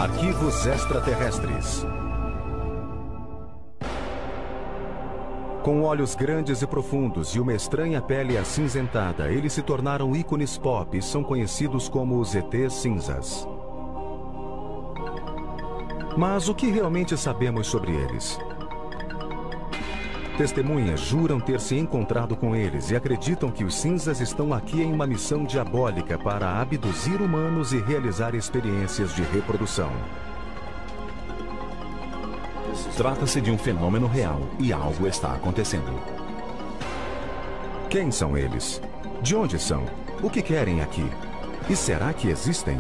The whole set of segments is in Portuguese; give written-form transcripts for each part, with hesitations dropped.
Arquivos extraterrestres. Com olhos grandes e profundos e uma estranha pele acinzentada, eles se tornaram ícones pop e são conhecidos como os ETs cinzas. Mas o que realmente sabemos sobre eles? Testemunhas juram ter se encontrado com eles e acreditam que os cinzas estão aqui em uma missão diabólica para abduzir humanos e realizar experiências de reprodução. Trata-se de um fenômeno real e algo está acontecendo. Quem são eles? De onde são? O que querem aqui? E será que existem?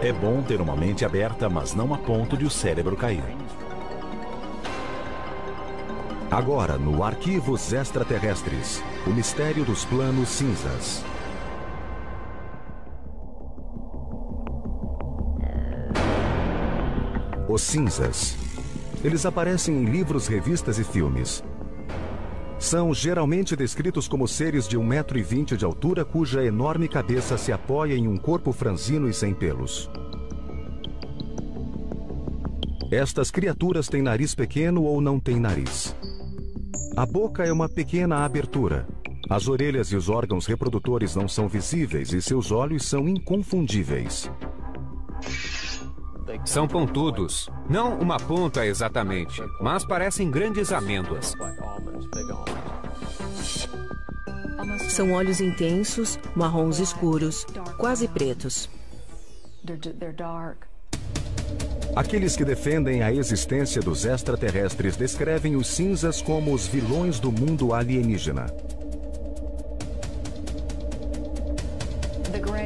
É bom ter uma mente aberta, mas não a ponto de o cérebro cair. Agora, no Arquivos Extraterrestres, o mistério dos planos cinzas. Os cinzas. Eles aparecem em livros, revistas e filmes. São geralmente descritos como seres de 1,20 m de altura cuja enorme cabeça se apoia em um corpo franzino e sem pelos. Estas criaturas têm nariz pequeno ou não têm nariz. A boca é uma pequena abertura. As orelhas e os órgãos reprodutores não são visíveis e seus olhos são inconfundíveis. São pontudos. Não uma ponta exatamente, mas parecem grandes amêndoas. São olhos intensos, marrons escuros, quase pretos. Aqueles que defendem a existência dos extraterrestres descrevem os cinzas como os vilões do mundo alienígena.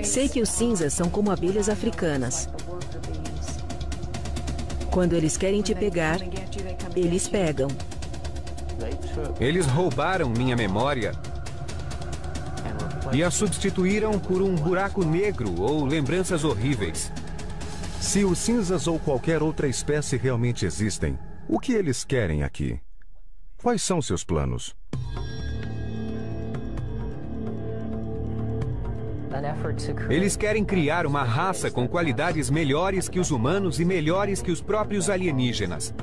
Sei que os cinzas são como abelhas africanas. Quando eles querem te pegar, eles pegam. Eles roubaram minha memória e a substituíram por um buraco negro ou lembranças horríveis. Se os cinzas ou qualquer outra espécie realmente existem, o que eles querem aqui? Quais são seus planos? Eles querem criar uma raça com qualidades melhores que os humanos e melhores que os próprios alienígenas.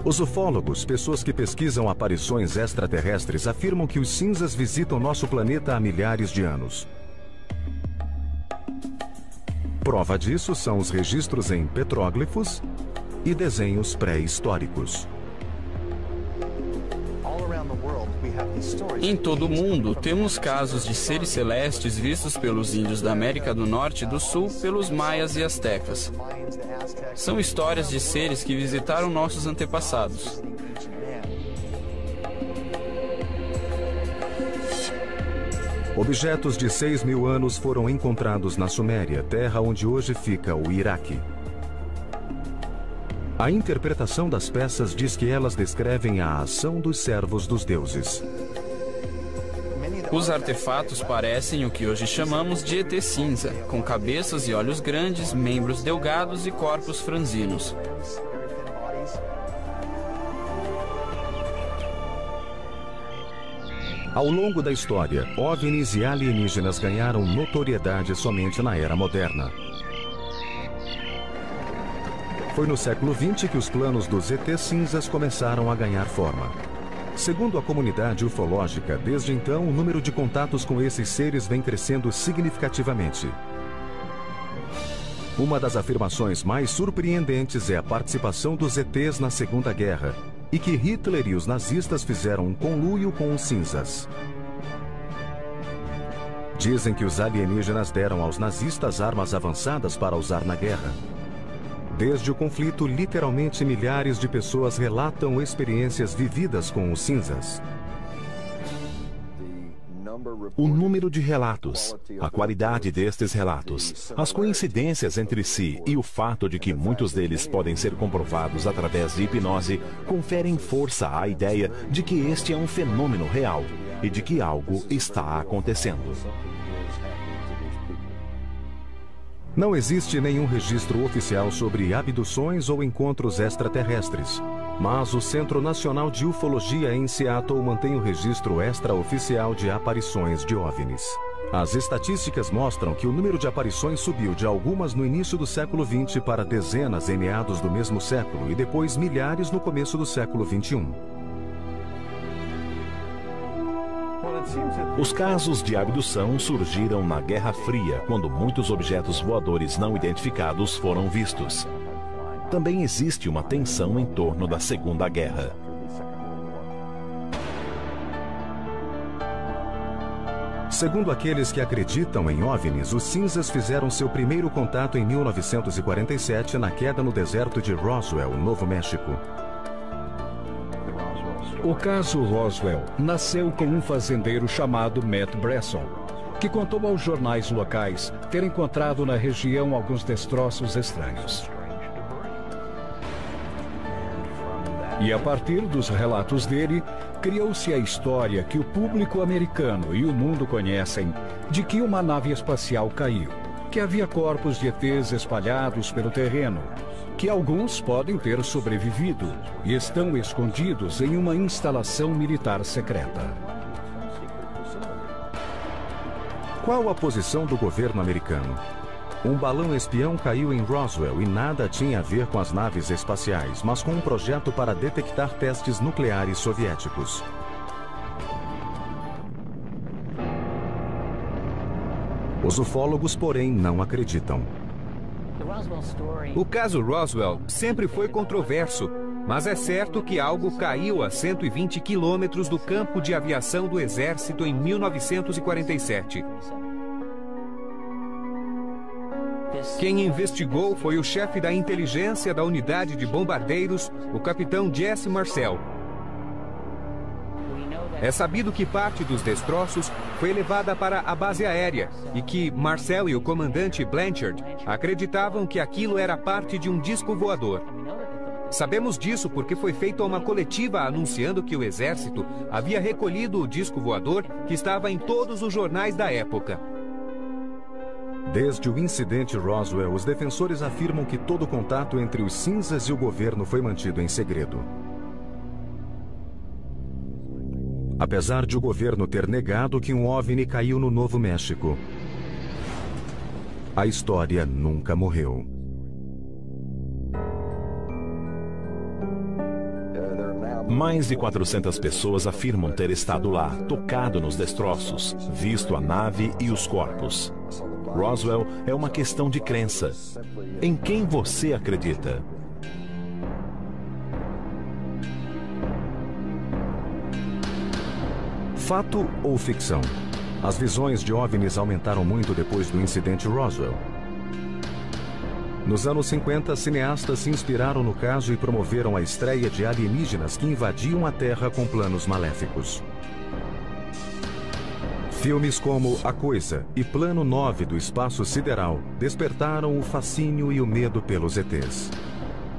Os ufólogos, pessoas que pesquisam aparições extraterrestres, afirmam que os cinzas visitam nosso planeta há milhares de anos. Prova disso são os registros em petróglifos e desenhos pré-históricos. Em todo o mundo, temos casos de seres celestes vistos pelos índios da América do Norte e do Sul, pelos maias e astecas. São histórias de seres que visitaram nossos antepassados. Objetos de 6.000 anos foram encontrados na Suméria, terra onde hoje fica o Iraque. A interpretação das peças diz que elas descrevem a ação dos servos dos deuses. Os artefatos parecem o que hoje chamamos de ET cinza, com cabeças e olhos grandes, membros delgados e corpos franzinos. Ao longo da história, OVNIs e alienígenas ganharam notoriedade somente na era moderna. Foi no século XX que os planos dos ETs cinzas começaram a ganhar forma. Segundo a comunidade ufológica, desde então o número de contatos com esses seres vem crescendo significativamente. Uma das afirmações mais surpreendentes é a participação dos ETs na Segunda Guerra, e que Hitler e os nazistas fizeram um conluio com os cinzas. Dizem que os alienígenas deram aos nazistas armas avançadas para usar na guerra. Desde o conflito, literalmente milhares de pessoas relatam experiências vividas com os cinzas. O número de relatos, a qualidade destes relatos, as coincidências entre si e o fato de que muitos deles podem ser comprovados através de hipnose conferem força à ideia de que este é um fenômeno real e de que algo está acontecendo. Não existe nenhum registro oficial sobre abduções ou encontros extraterrestres, mas o Centro Nacional de Ufologia em Seattle mantém o registro extraoficial de aparições de OVNIs. As estatísticas mostram que o número de aparições subiu de algumas no início do século XX para dezenas em meados do mesmo século e depois milhares no começo do século XXI. Os casos de abdução surgiram na Guerra Fria, quando muitos objetos voadores não identificados foram vistos. Também existe uma tensão em torno da Segunda Guerra. Segundo aqueles que acreditam em OVNIs, os cinzas fizeram seu primeiro contato em 1947 na queda no deserto de Roswell, Novo México. O caso Roswell nasceu com um fazendeiro chamado Matt Bresson, que contou aos jornais locais ter encontrado na região alguns destroços estranhos. E a partir dos relatos dele, criou-se a história que o público americano e o mundo conhecem de que uma nave espacial caiu, que havia corpos de ETs espalhados pelo terreno, que alguns podem ter sobrevivido e estão escondidos em uma instalação militar secreta. Qual a posição do governo americano? Um balão espião caiu em Roswell e nada tinha a ver com as naves espaciais, mas com um projeto para detectar testes nucleares soviéticos. Os ufólogos, porém, não acreditam. O caso Roswell sempre foi controverso, mas é certo que algo caiu a 120 quilômetros do campo de aviação do Exército em 1947. Quem investigou foi o chefe da inteligência da unidade de bombardeiros, o capitão Jesse Marcel. É sabido que parte dos destroços foi levada para a base aérea e que Marcel e o comandante Blanchard acreditavam que aquilo era parte de um disco voador. Sabemos disso porque foi feita uma coletiva anunciando que o Exército havia recolhido o disco voador que estava em todos os jornais da época. Desde o incidente Roswell, os defensores afirmam que todo contato entre os cinzas e o governo foi mantido em segredo. Apesar de o governo ter negado que um OVNI caiu no Novo México, a história nunca morreu. Mais de 400 pessoas afirmam ter estado lá, tocado nos destroços, visto a nave e os corpos. Roswell é uma questão de crença. Em quem você acredita? Fato ou ficção? As visões de OVNIs aumentaram muito depois do incidente Roswell. Nos anos 50, cineastas se inspiraram no caso e promoveram a estreia de alienígenas que invadiam a Terra com planos maléficos. Filmes como A Coisa e Plano 9 do Espaço Sideral despertaram o fascínio e o medo pelos ETs.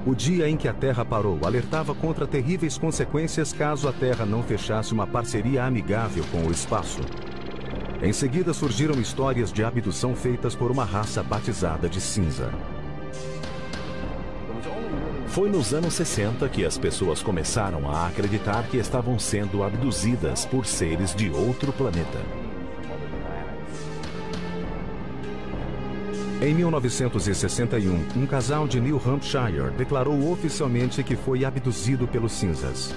O dia em que a Terra parou alertava contra terríveis consequências caso a Terra não fechasse uma parceria amigável com o espaço. Em seguida surgiram histórias de abdução feitas por uma raça batizada de cinza. Foi nos anos 60 que as pessoas começaram a acreditar que estavam sendo abduzidas por seres de outro planeta. Em 1961, um casal de New Hampshire declarou oficialmente que foi abduzido pelos cinzas.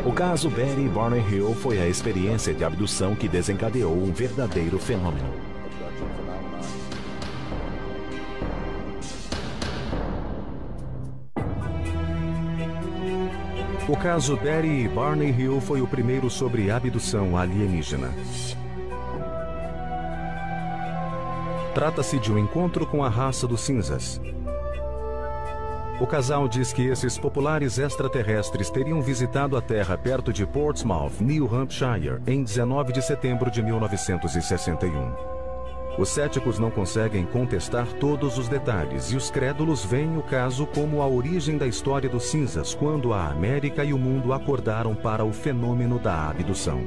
O caso Betty e Barney Hill foi a experiência de abdução que desencadeou um verdadeiro fenômeno. O caso Betty e Barney Hill foi o primeiro sobre abdução alienígena. Trata-se de um encontro com a raça dos cinzas. O casal diz que esses populares extraterrestres teriam visitado a Terra perto de Portsmouth, New Hampshire, em 19 de setembro de 1961. Os céticos não conseguem contestar todos os detalhes e os crédulos veem o caso como a origem da história dos cinzas, quando a América e o mundo acordaram para o fenômeno da abdução.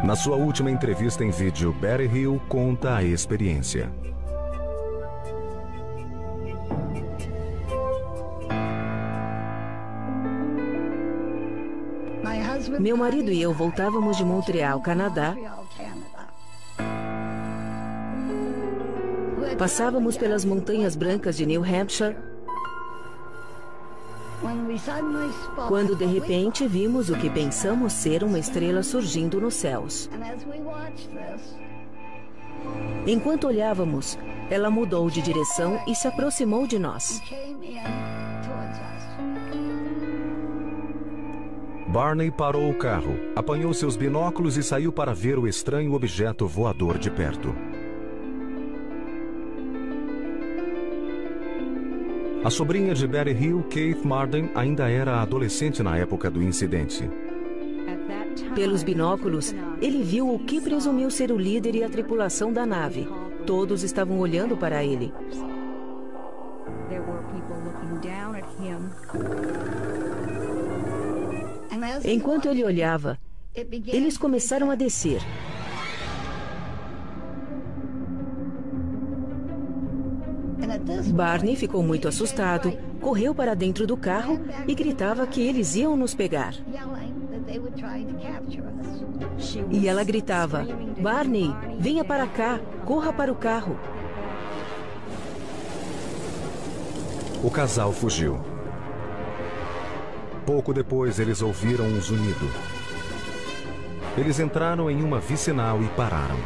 Na sua última entrevista em vídeo, Betty Hill conta a experiência. Meu marido e eu voltávamos de Montreal, Canadá. Passávamos pelas montanhas brancas de New Hampshire, quando de repente vimos o que pensamos ser uma estrela surgindo nos céus. Enquanto olhávamos, ela mudou de direção e se aproximou de nós. Barney parou o carro, apanhou seus binóculos e saiu para ver o estranho objeto voador de perto. A sobrinha de Betty Hill, Kate Marden, ainda era adolescente na época do incidente. Pelos binóculos, ele viu o que presumiu ser o líder e a tripulação da nave. Todos estavam olhando para ele. Enquanto ele olhava, eles começaram a descer. Barney ficou muito assustado, correu para dentro do carro e gritava que eles iam nos pegar. E ela gritava: Barney, venha para cá, corra para o carro. O casal fugiu. Pouco depois, eles ouviram um zunido. Eles entraram em uma vicinal e pararam.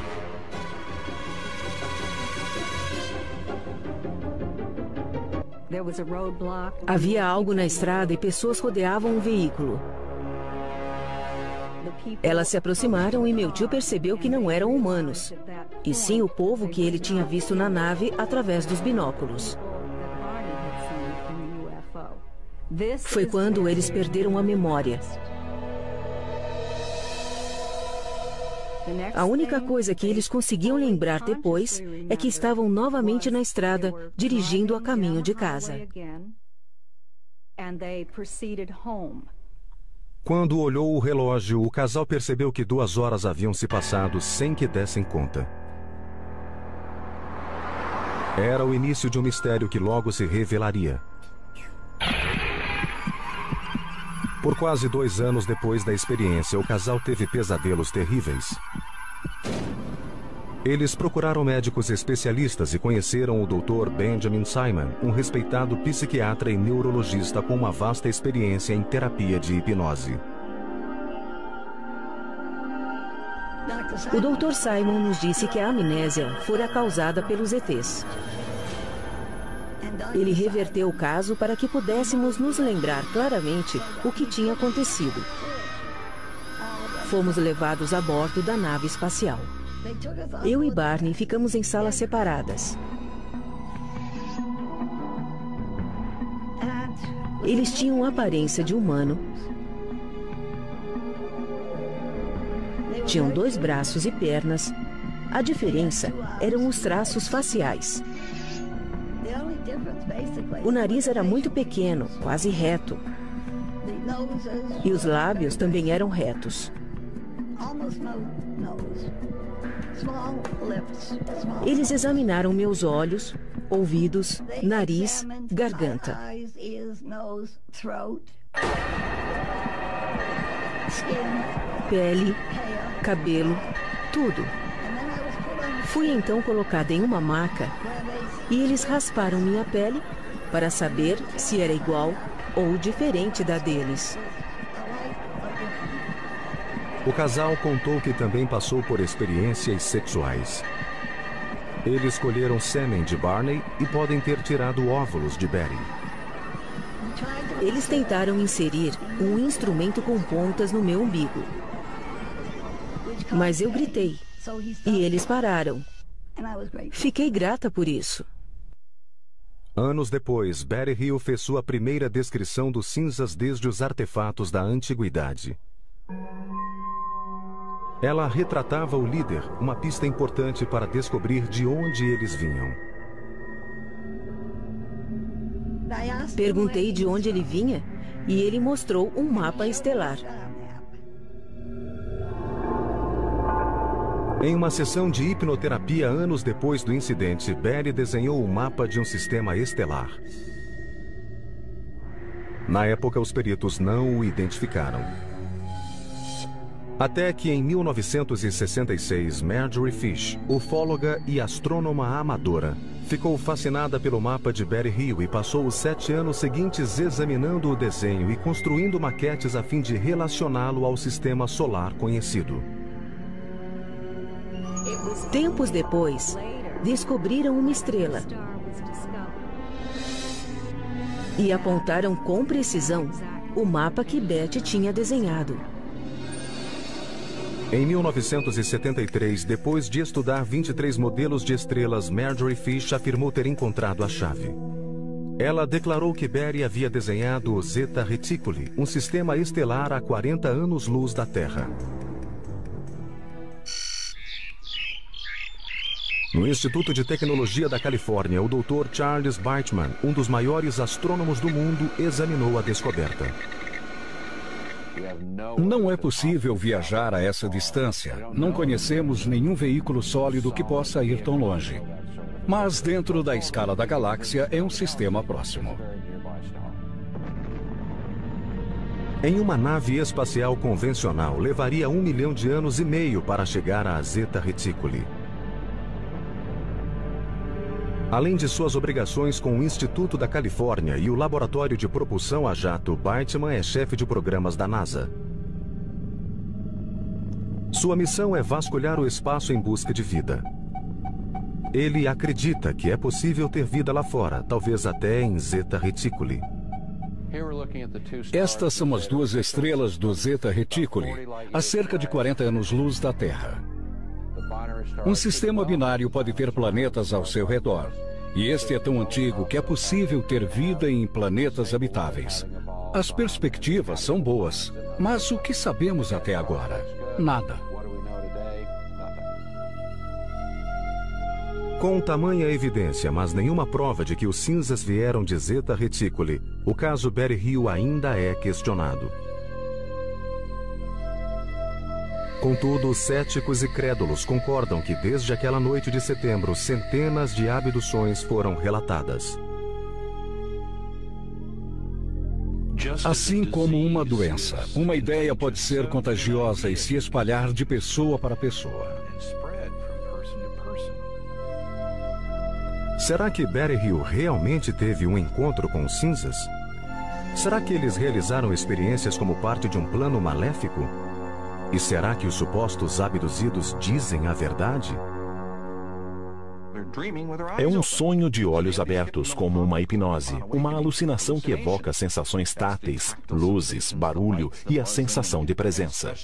Havia algo na estrada e pessoas rodeavam o veículo. Elas se aproximaram e meu tio percebeu que não eram humanos, e sim o povo que ele tinha visto na nave através dos binóculos. Foi quando eles perderam a memória. A única coisa que eles conseguiam lembrar depois é que estavam novamente na estrada, dirigindo a caminho de casa. Quando olhou o relógio, o casal percebeu que 2 horas haviam se passado sem que dessem conta. Era o início de um mistério que logo se revelaria. Por quase 2 anos depois da experiência, o casal teve pesadelos terríveis. Eles procuraram médicos especialistas e conheceram o Dr. Benjamin Simon, um respeitado psiquiatra e neurologista com uma vasta experiência em terapia de hipnose. O Dr. Simon nos disse que a amnésia fora causada pelos ETs. Ele reverteu o caso para que pudéssemos nos lembrar claramente o que tinha acontecido. Fomos levados a bordo da nave espacial. Eu e Barney ficamos em salas separadas. Eles tinham a aparência de humano. Tinham 2 braços e pernas. A diferença eram os traços faciais. O nariz era muito pequeno, quase reto. E os lábios também eram retos. Eles examinaram meus olhos, ouvidos, nariz, garganta. Pele, cabelo, tudo. Fui então colocada em uma maca e eles rasparam minha pele para saber se era igual ou diferente da deles. O casal contou que também passou por experiências sexuais. Eles colheram sêmen de Barney e podem ter tirado óvulos de Betty. Eles tentaram inserir um instrumento com pontas no meu umbigo. Mas eu gritei e eles pararam. Fiquei grata por isso. Anos depois, Betty Hill fez sua primeira descrição dos cinzas desde os artefatos da antiguidade. Ela retratava o líder, uma pista importante para descobrir de onde eles vinham. Perguntei de onde ele vinha e ele mostrou um mapa estelar. Em uma sessão de hipnoterapia anos depois do incidente, Betty desenhou o mapa de um sistema estelar. Na época, os peritos não o identificaram. Até que em 1966, Marjorie Fish, ufóloga e astrônoma amadora, ficou fascinada pelo mapa de Betty Hill e passou os 7 anos seguintes examinando o desenho e construindo maquetes a fim de relacioná-lo ao sistema solar conhecido. Tempos depois, descobriram uma estrela e apontaram com precisão o mapa que Betty tinha desenhado. Em 1973, depois de estudar 23 modelos de estrelas, Marjorie Fish afirmou ter encontrado a chave. Ela declarou que Betty havia desenhado o Zeta Reticuli, um sistema estelar a 40 anos-luz da Terra. No Instituto de Tecnologia da Califórnia, o Dr. Charles Bateman, um dos maiores astrônomos do mundo, examinou a descoberta. Não é possível viajar a essa distância. Não conhecemos nenhum veículo sólido que possa ir tão longe. Mas dentro da escala da galáxia é um sistema próximo. Em uma nave espacial convencional, levaria 1 milhão de anos e meio para chegar a Zeta Reticuli. Além de suas obrigações com o Instituto da Califórnia e o Laboratório de Propulsão a Jato, Bateman é chefe de programas da NASA. Sua missão é vasculhar o espaço em busca de vida. Ele acredita que é possível ter vida lá fora, talvez até em Zeta Reticuli. Estas são as 2 estrelas do Zeta Reticuli, a cerca de 40 anos-luz da Terra. Um sistema binário pode ter planetas ao seu redor. E este é tão antigo que é possível ter vida em planetas habitáveis. As perspectivas são boas, mas o que sabemos até agora? Nada. Com tamanha evidência, mas nenhuma prova de que os cinzas vieram de Zeta Reticuli, o caso Betty Hill ainda é questionado. Contudo, céticos e crédulos concordam que desde aquela noite de setembro, centenas de abduções foram relatadas. Assim como uma doença, uma ideia pode ser contagiosa e se espalhar de pessoa para pessoa. Será que Betty Hill realmente teve um encontro com os cinzas? Será que eles realizaram experiências como parte de um plano maléfico? E será que os supostos abduzidos dizem a verdade? É um sonho de olhos abertos, como uma hipnose, uma alucinação que evoca sensações táteis, luzes, barulho e a sensação de presença.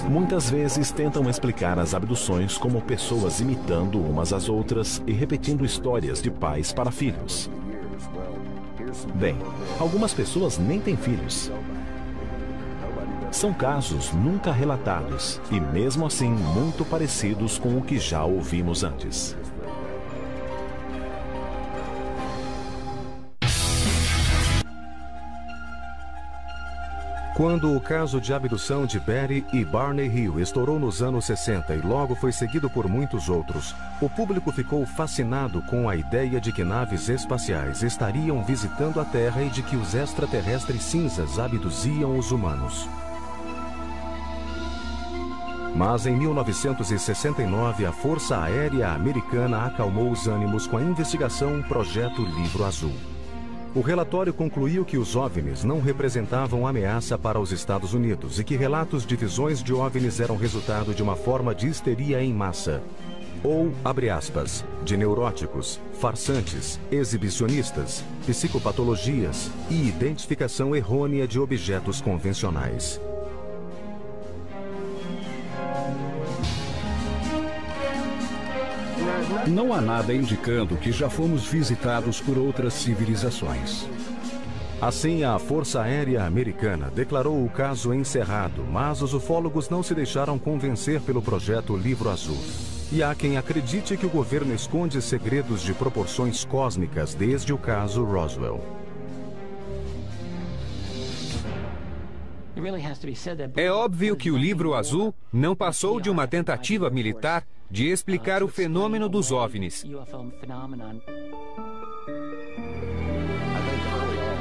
Muitas vezes tentam explicar as abduções como pessoas imitando umas às outras e repetindo histórias de pais para filhos. Bem, algumas pessoas nem têm filhos. São casos nunca relatados e, mesmo assim, muito parecidos com o que já ouvimos antes. Quando o caso de abdução de Betty e Barney Hill estourou nos anos 60 e logo foi seguido por muitos outros, o público ficou fascinado com a ideia de que naves espaciais estariam visitando a Terra e de que os extraterrestres cinzas abduziam os humanos. Mas em 1969, a Força Aérea Americana acalmou os ânimos com a investigação Projeto Livro Azul. O relatório concluiu que os OVNIs não representavam ameaça para os Estados Unidos e que relatos de visões de OVNIs eram resultado de uma forma de histeria em massa. Ou, abre aspas, de neuróticos, farsantes, exibicionistas, psicopatologias e identificação errônea de objetos convencionais. Não há nada indicando que já fomos visitados por outras civilizações. Assim, a Força Aérea Americana declarou o caso encerrado, mas os ufólogos não se deixaram convencer pelo projeto Livro Azul. E há quem acredite que o governo esconde segredos de proporções cósmicas desde o caso Roswell. É óbvio que o Livro Azul não passou de uma tentativa militar de explicar o fenômeno dos OVNIs.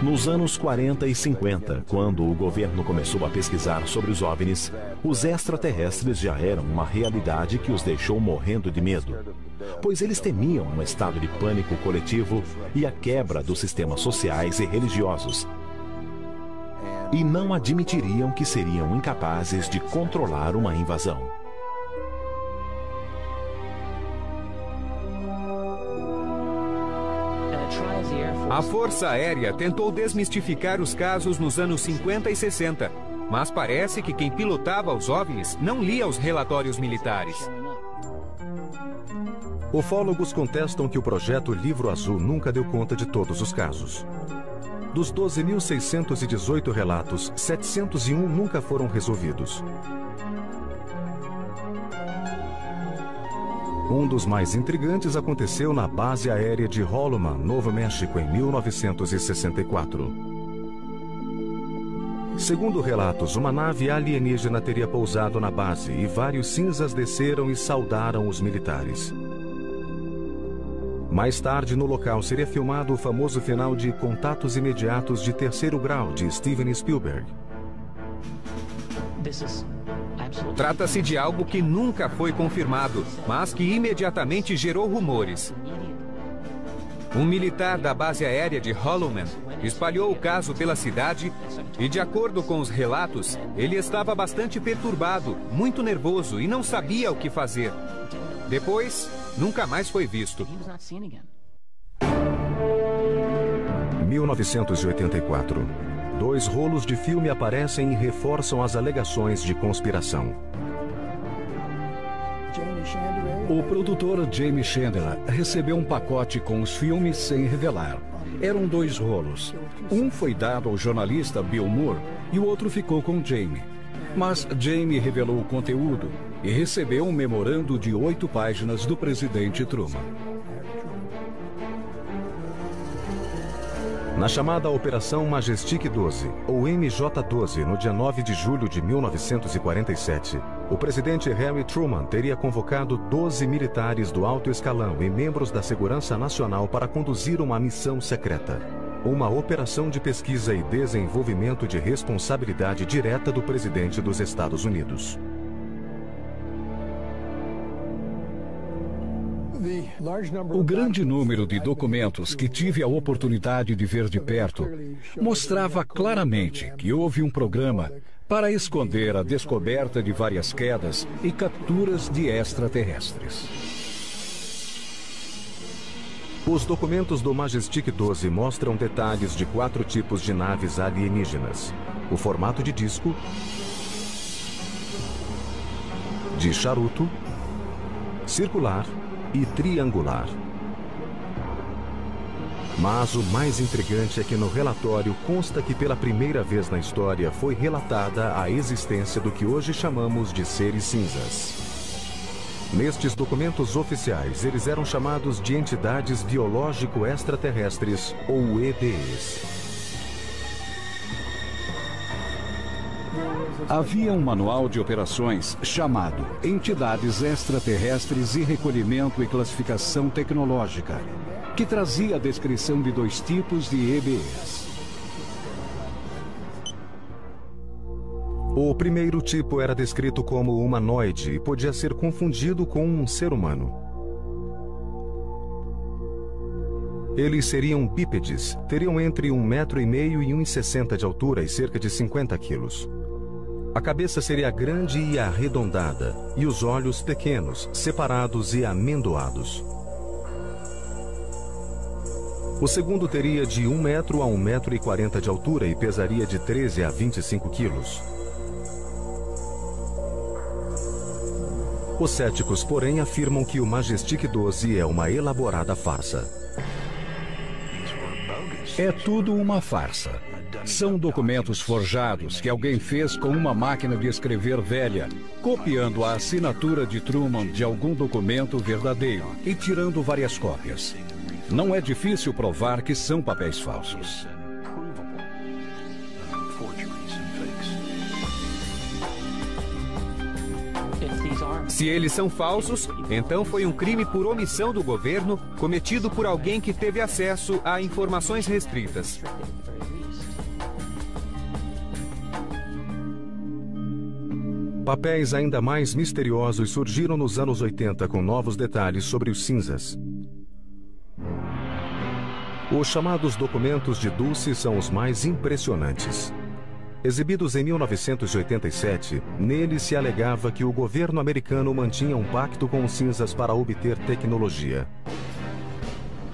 Nos anos 40 e 50, quando o governo começou a pesquisar sobre os OVNIs, os extraterrestres já eram uma realidade que os deixou morrendo de medo, pois eles temiam um estado de pânico coletivo e a quebra dos sistemas sociais e religiosos, e não admitiriam que seriam incapazes de controlar uma invasão. A Força Aérea tentou desmistificar os casos nos anos 50 e 60, mas parece que quem pilotava os OVNIs não lia os relatórios militares. Ufólogos contestam que o projeto Livro Azul nunca deu conta de todos os casos. Dos 12.618 relatos, 701 nunca foram resolvidos. Um dos mais intrigantes aconteceu na base aérea de Holloman, Novo México, em 1964. Segundo relatos, uma nave alienígena teria pousado na base e vários cinzas desceram e saudaram os militares. Mais tarde, no local, seria filmado o famoso final de Contatos Imediatos de Terceiro Grau, de Steven Spielberg. Trata-se de algo que nunca foi confirmado, mas que imediatamente gerou rumores. Um militar da base aérea de Holloman espalhou o caso pela cidade e, de acordo com os relatos, ele estava bastante perturbado, muito nervoso e não sabia o que fazer. Depois, nunca mais foi visto. 1984. 2 rolos de filme aparecem e reforçam as alegações de conspiração. O produtor Jamie Chandler recebeu um pacote com os filmes sem revelar. Eram 2 rolos. Um foi dado ao jornalista Bill Moore e o outro ficou com Jamie. Mas Jamie revelou o conteúdo e recebeu um memorando de 8 páginas do presidente Truman. Na chamada Operação Majestic 12, ou MJ-12, no dia 9 de julho de 1947, o presidente Harry Truman teria convocado 12 militares do alto escalão e membros da Segurança Nacional para conduzir uma missão secreta. Uma operação de pesquisa e desenvolvimento de responsabilidade direta do presidente dos Estados Unidos. O grande número de documentos que tive a oportunidade de ver de perto mostrava claramente que houve um programa para esconder a descoberta de várias quedas e capturas de extraterrestres. Os documentos do Majestic 12 mostram detalhes de 4 tipos de naves alienígenas: o formato de disco, de charuto, circular e triangular. Mas o mais intrigante é que no relatório consta que pela primeira vez na história foi relatada a existência do que hoje chamamos de seres cinzas. Nestes documentos oficiais, eles eram chamados de entidades biológico-extraterrestres, ou EBEs. Havia um manual de operações chamado Entidades Extraterrestres e Recolhimento e Classificação Tecnológica, que trazia a descrição de 2 tipos de EBEs. O primeiro tipo era descrito como humanoide e podia ser confundido com um ser humano. Eles seriam bípedes, teriam entre 1,5 metro e 1,60 de altura e cerca de 50 quilos. A cabeça seria grande e arredondada, e os olhos pequenos, separados e amendoados. O segundo teria de 1 metro a 1,40 metro de altura e pesaria de 13 a 25 quilos. Os céticos, porém, afirmam que o Majestic 12 é uma elaborada farsa. É tudo uma farsa. São documentos forjados que alguém fez com uma máquina de escrever velha, copiando a assinatura de Truman de algum documento verdadeiro e tirando várias cópias. Não é difícil provar que são papéis falsos. Se eles são falsos, então foi um crime por omissão do governo cometido por alguém que teve acesso a informações restritas. Papéis ainda mais misteriosos surgiram nos anos 80 com novos detalhes sobre os cinzas. Os chamados documentos de Dulce são os mais impressionantes. Exibidos em 1987, neles se alegava que o governo americano mantinha um pacto com os cinzas para obter tecnologia.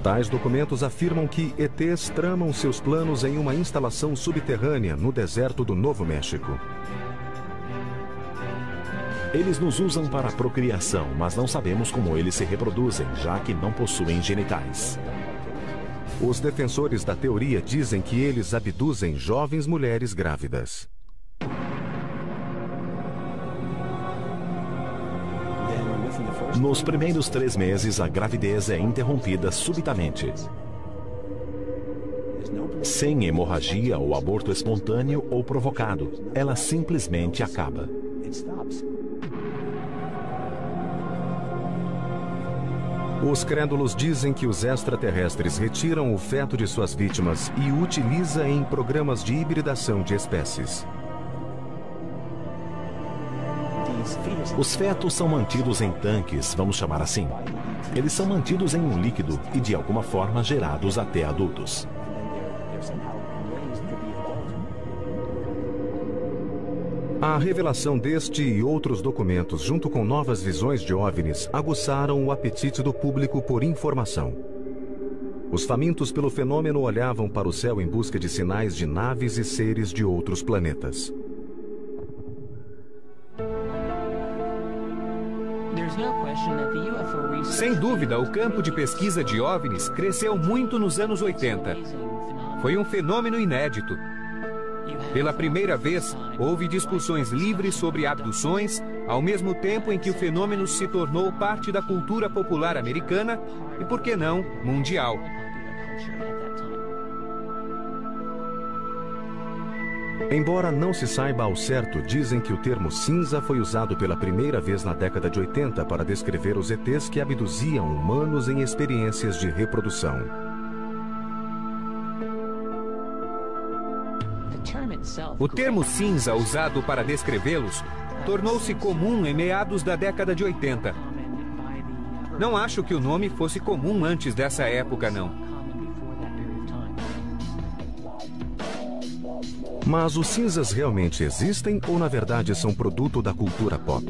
Tais documentos afirmam que ETs tramam seus planos em uma instalação subterrânea no deserto do Novo México. Eles nos usam para a procriação, mas não sabemos como eles se reproduzem, já que não possuem genitais. Os defensores da teoria dizem que eles abduzem jovens mulheres grávidas. Nos primeiros 3 meses, a gravidez é interrompida subitamente. Sem hemorragia ou aborto espontâneo ou provocado, ela simplesmente acaba. Os crédulos dizem que os extraterrestres retiram o feto de suas vítimas e o utiliza em programas de hibridação de espécies. Os fetos são mantidos em tanques, vamos chamar assim. Eles são mantidos em um líquido e, de alguma forma, gerados até adultos. A revelação deste e outros documentos, junto com novas visões de OVNIs, aguçaram o apetite do público por informação. Os famintos pelo fenômeno olhavam para o céu em busca de sinais de naves e seres de outros planetas. Sem dúvida, o campo de pesquisa de OVNIs cresceu muito nos anos 80. Foi um fenômeno inédito. Pela primeira vez, houve discussões livres sobre abduções, ao mesmo tempo em que o fenômeno se tornou parte da cultura popular americana e, por que não, mundial. Embora não se saiba ao certo, dizem que o termo cinza foi usado pela primeira vez na década de 80 para descrever os ETs que abduziam humanos em experiências de reprodução. O termo cinza usado para descrevê-los tornou-se comum em meados da década de 80. Não acho que o nome fosse comum antes dessa época, não. Mas os cinzas realmente existem ou, na verdade, são produto da cultura pop?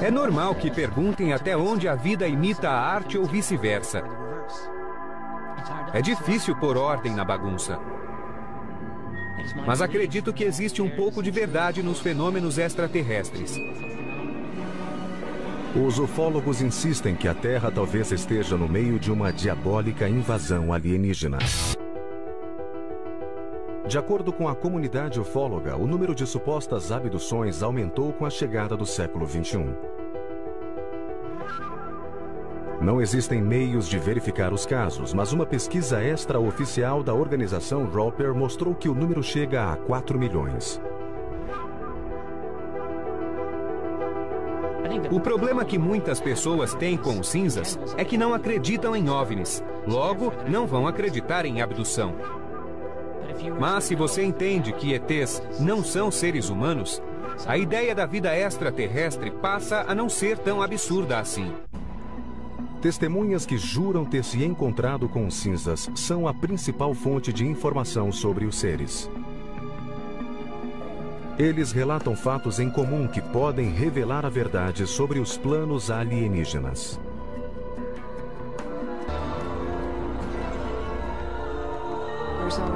É normal que perguntem até onde a vida imita a arte ou vice-versa. É difícil pôr ordem na bagunça. Mas acredito que existe um pouco de verdade nos fenômenos extraterrestres. Os ufólogos insistem que a Terra talvez esteja no meio de uma diabólica invasão alienígena. De acordo com a comunidade ufóloga, o número de supostas abduções aumentou com a chegada do século XXI. Não existem meios de verificar os casos, mas uma pesquisa extraoficial da organização Roper mostrou que o número chega a 4 milhões. O problema que muitas pessoas têm com os cinzas é que não acreditam em OVNIs. Logo, não vão acreditar em abdução. Mas se você entende que ETs não são seres humanos, a ideia da vida extraterrestre passa a não ser tão absurda assim. Testemunhas que juram ter se encontrado com os cinzas são a principal fonte de informação sobre os seres. Eles relatam fatos em comum que podem revelar a verdade sobre os planos alienígenas.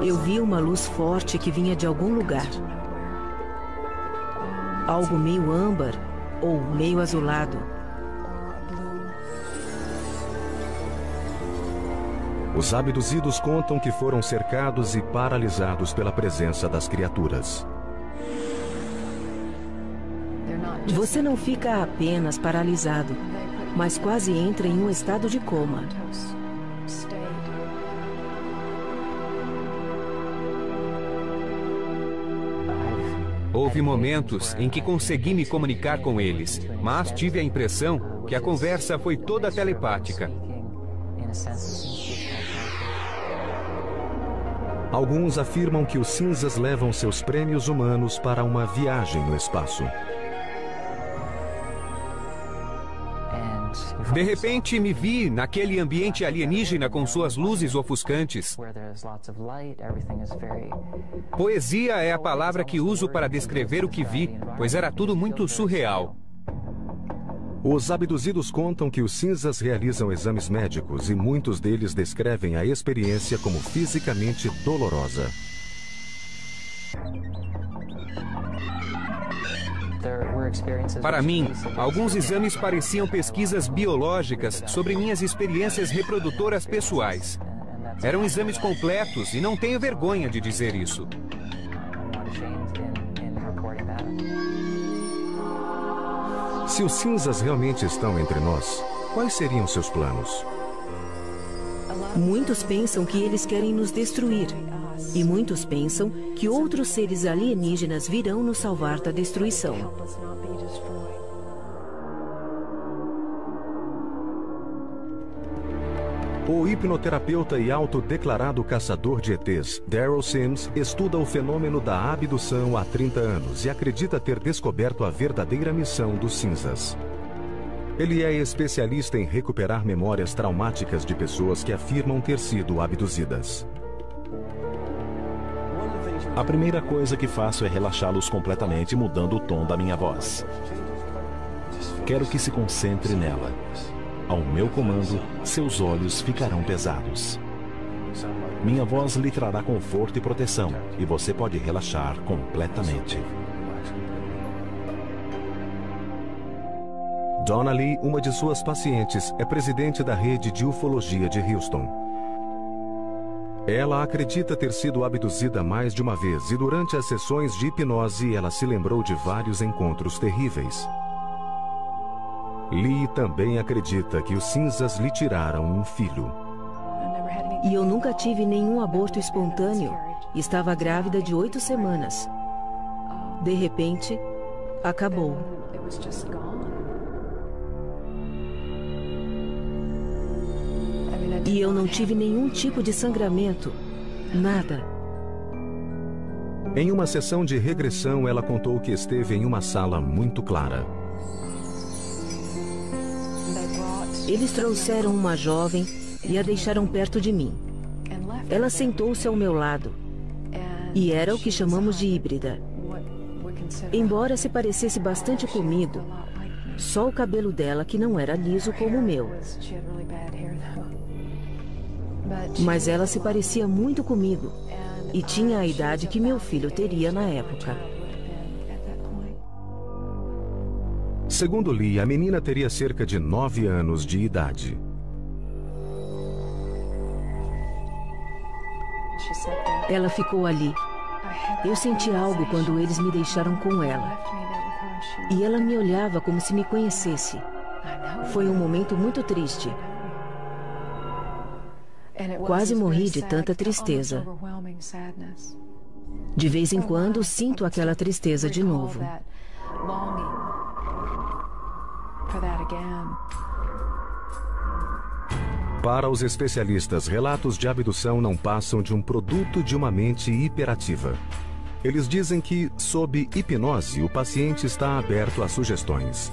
Eu vi uma luz forte que vinha de algum lugar. Algo meio âmbar ou meio azulado. Os abduzidos contam que foram cercados e paralisados pela presença das criaturas. Você não fica apenas paralisado, mas quase entra em um estado de coma. Houve momentos em que consegui me comunicar com eles, mas tive a impressão que a conversa foi toda telepática. Alguns afirmam que os cinzas levam seus prêmios humanos para uma viagem no espaço. De repente, me vi naquele ambiente alienígena com suas luzes ofuscantes. Poesia é a palavra que uso para descrever o que vi, pois era tudo muito surreal. Os abduzidos contam que os cinzas realizam exames médicos e muitos deles descrevem a experiência como fisicamente dolorosa. Para mim, alguns exames pareciam pesquisas biológicas sobre minhas experiências reprodutoras pessoais. Eram exames completos e não tenho vergonha de dizer isso. Se os cinzas realmente estão entre nós, quais seriam seus planos? Muitos pensam que eles querem nos destruir. E muitos pensam que outros seres alienígenas virão nos salvar da destruição. O hipnoterapeuta e autodeclarado caçador de ETs, Daryl Sims, estuda o fenômeno da abdução há 30 anos e acredita ter descoberto a verdadeira missão dos cinzas. Ele é especialista em recuperar memórias traumáticas de pessoas que afirmam ter sido abduzidas. A primeira coisa que faço é relaxá-los completamente, mudando o tom da minha voz. Quero que se concentre nela. Ao meu comando, seus olhos ficarão pesados. Minha voz lhe trará conforto e proteção, e você pode relaxar completamente. Donna Lee, uma de suas pacientes, é presidente da rede de ufologia de Houston. Ela acredita ter sido abduzida mais de uma vez e durante as sessões de hipnose ela se lembrou de vários encontros terríveis. Lee também acredita que os cinzas lhe tiraram um filho. E eu nunca tive nenhum aborto espontâneo. Estava grávida de 8 semanas. De repente, acabou. E eu não tive nenhum tipo de sangramento. Nada. Em uma sessão de regressão, ela contou que esteve em uma sala muito clara. Eles trouxeram uma jovem e a deixaram perto de mim. Ela sentou-se ao meu lado. E era o que chamamos de híbrida. Embora se parecesse bastante comigo, só o cabelo dela que não era liso como o meu. Mas ela se parecia muito comigo e tinha a idade que meu filho teria na época. Segundo Lee, a menina teria cerca de 9 anos de idade. Ela ficou ali. Eu senti algo quando eles me deixaram com ela. E ela me olhava como se me conhecesse. Foi um momento muito triste. Quase morri de tanta tristeza. De vez em quando, sinto aquela tristeza de novo. Para os especialistas, relatos de abdução não passam de um produto de uma mente hiperativa. Eles dizem que, sob hipnose, o paciente está aberto a sugestões.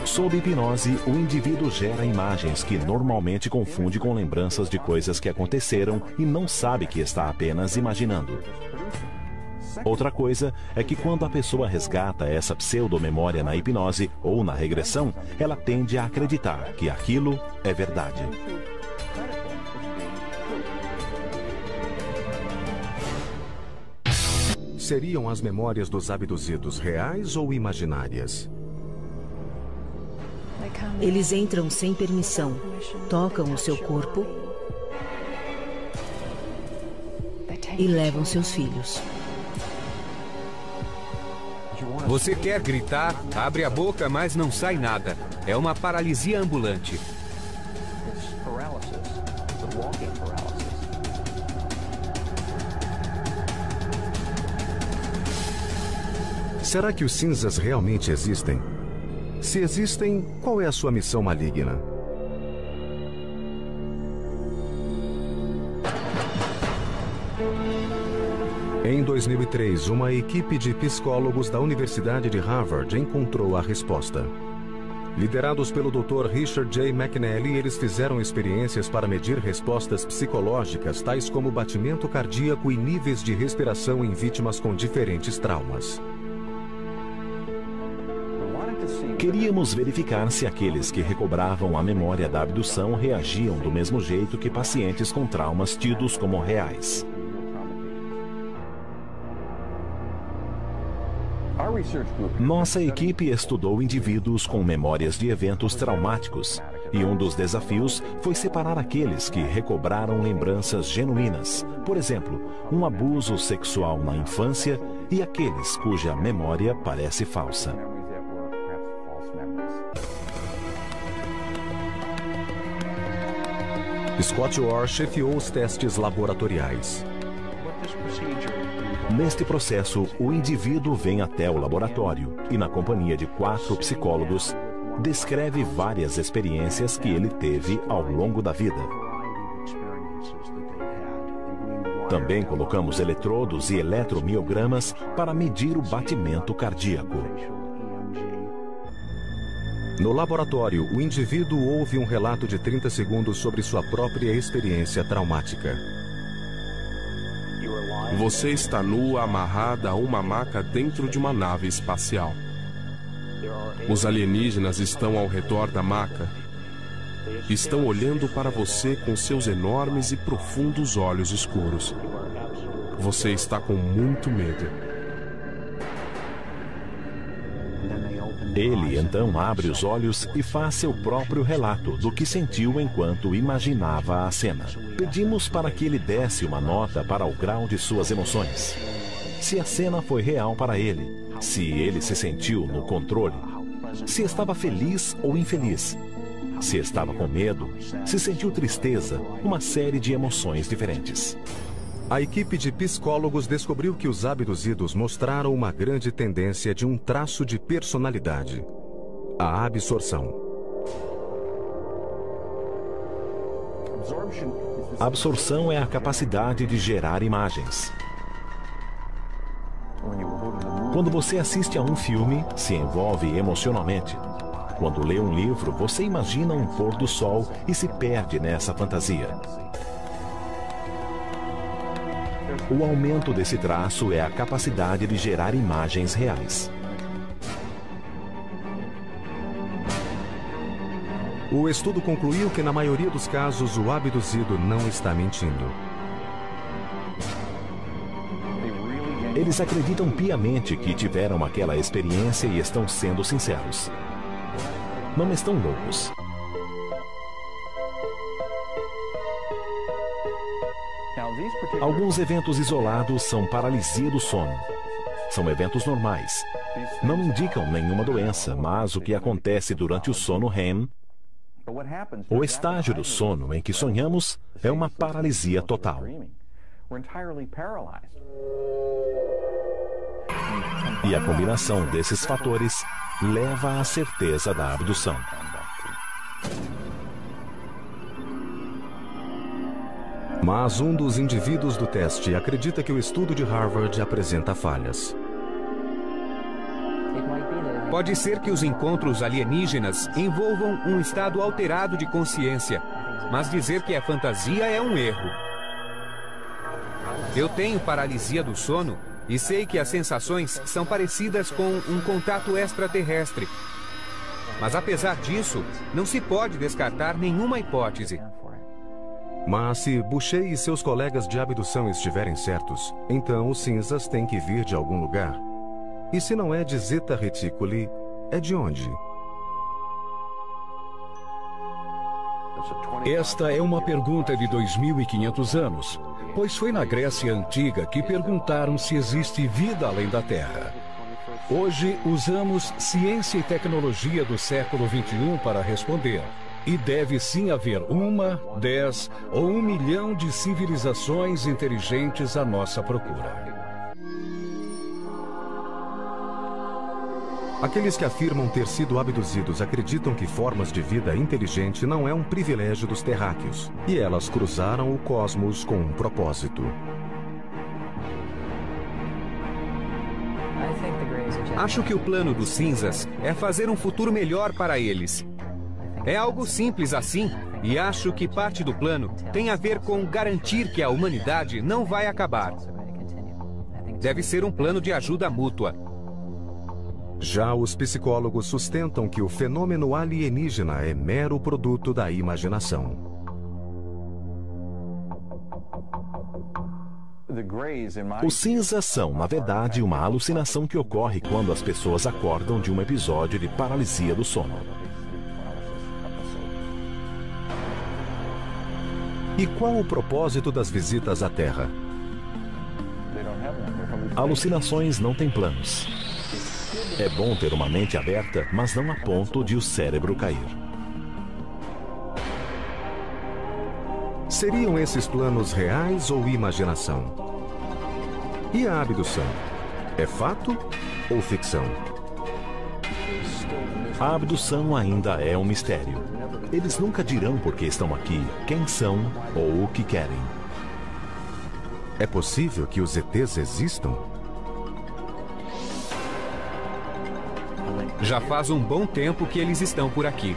Sob hipnose, o indivíduo gera imagens que normalmente confunde com lembranças de coisas que aconteceram e não sabe que está apenas imaginando. Outra coisa é que quando a pessoa resgata essa pseudomemória na hipnose ou na regressão, ela tende a acreditar que aquilo é verdade. Seriam as memórias dos abduzidos reais ou imaginárias? Eles entram sem permissão, tocam o seu corpo e levam seus filhos. Você quer gritar, abre a boca, mas não sai nada. É uma paralisia ambulante. Será que os cinzas realmente existem? Se existem, qual é a sua missão maligna? Em 2003, uma equipe de psicólogos da Universidade de Harvard encontrou a resposta. Liderados pelo Dr. Richard J. McNally, eles fizeram experiências para medir respostas psicológicas, tais como batimento cardíaco e níveis de respiração em vítimas com diferentes traumas. Queríamos verificar se aqueles que recobravam a memória da abdução reagiam do mesmo jeito que pacientes com traumas tidos como reais. Nossa equipe estudou indivíduos com memórias de eventos traumáticos, e um dos desafios foi separar aqueles que recobraram lembranças genuínas, por exemplo, um abuso sexual na infância, e aqueles cuja memória parece falsa. Scott Orr chefiou os testes laboratoriais. Neste processo, o indivíduo vem até o laboratório e, na companhia de 4 psicólogos, descreve várias experiências que ele teve ao longo da vida. Também colocamos eletrodos e eletromiogramas para medir o batimento cardíaco. No laboratório, o indivíduo ouve um relato de 30 segundos sobre sua própria experiência traumática. Você está nua, amarrada a uma maca dentro de uma nave espacial. Os alienígenas estão ao redor da maca. Estão olhando para você com seus enormes e profundos olhos escuros. Você está com muito medo. Ele então abre os olhos e faz seu próprio relato do que sentiu enquanto imaginava a cena. Pedimos para que ele desse uma nota para o grau de suas emoções. Se a cena foi real para ele, se ele se sentiu no controle, se estava feliz ou infeliz, se estava com medo, se sentiu tristeza, uma série de emoções diferentes. A equipe de psicólogos descobriu que os abduzidos mostraram uma grande tendência de um traço de personalidade: a absorção. A absorção é a capacidade de gerar imagens. Quando você assiste a um filme, se envolve emocionalmente. Quando lê um livro, você imagina um pôr do sol e se perde nessa fantasia. O aumento desse traço é a capacidade de gerar imagens reais. O estudo concluiu que, na maioria dos casos, o abduzido não está mentindo. Eles acreditam piamente que tiveram aquela experiência e estão sendo sinceros. Não estão loucos. Alguns eventos isolados são paralisia do sono. São eventos normais. Não indicam nenhuma doença, mas o que acontece durante o sono REM, o estágio do sono em que sonhamos, é uma paralisia total. E a combinação desses fatores leva à certeza da abdução. Mas um dos indivíduos do teste acredita que o estudo de Harvard apresenta falhas. Pode ser que os encontros alienígenas envolvam um estado alterado de consciência, mas dizer que é fantasia é um erro. Eu tenho paralisia do sono e sei que as sensações são parecidas com um contato extraterrestre. Mas apesar disso, não se pode descartar nenhuma hipótese. Mas se Boucher e seus colegas de abdução estiverem certos, então os cinzas têm que vir de algum lugar. E se não é de Zeta Reticuli, é de onde? Esta é uma pergunta de 2.500 anos, pois foi na Grécia Antiga que perguntaram se existe vida além da Terra. Hoje usamos ciência e tecnologia do século XXI para responder. E deve sim haver 1, 10 ou 1 milhão de civilizações inteligentes à nossa procura. Aqueles que afirmam ter sido abduzidos acreditam que formas de vida inteligente não é um privilégio dos terráqueos, e elas cruzaram o cosmos com um propósito. Acho que o plano dos cinzas é fazer um futuro melhor para eles. É algo simples assim, e acho que parte do plano tem a ver com garantir que a humanidade não vai acabar. Deve ser um plano de ajuda mútua. Já os psicólogos sustentam que o fenômeno alienígena é mero produto da imaginação. Os cinzas são, na verdade, uma alucinação que ocorre quando as pessoas acordam de um episódio de paralisia do sono. E qual o propósito das visitas à Terra? Alucinações não têm planos. É bom ter uma mente aberta, mas não a ponto de o cérebro cair. Seriam esses planos reais ou imaginação? E a abdução? É fato ou ficção? A abdução ainda é um mistério. Eles nunca dirão por que estão aqui, quem são ou o que querem. É possível que os ETs existam? Já faz um bom tempo que eles estão por aqui.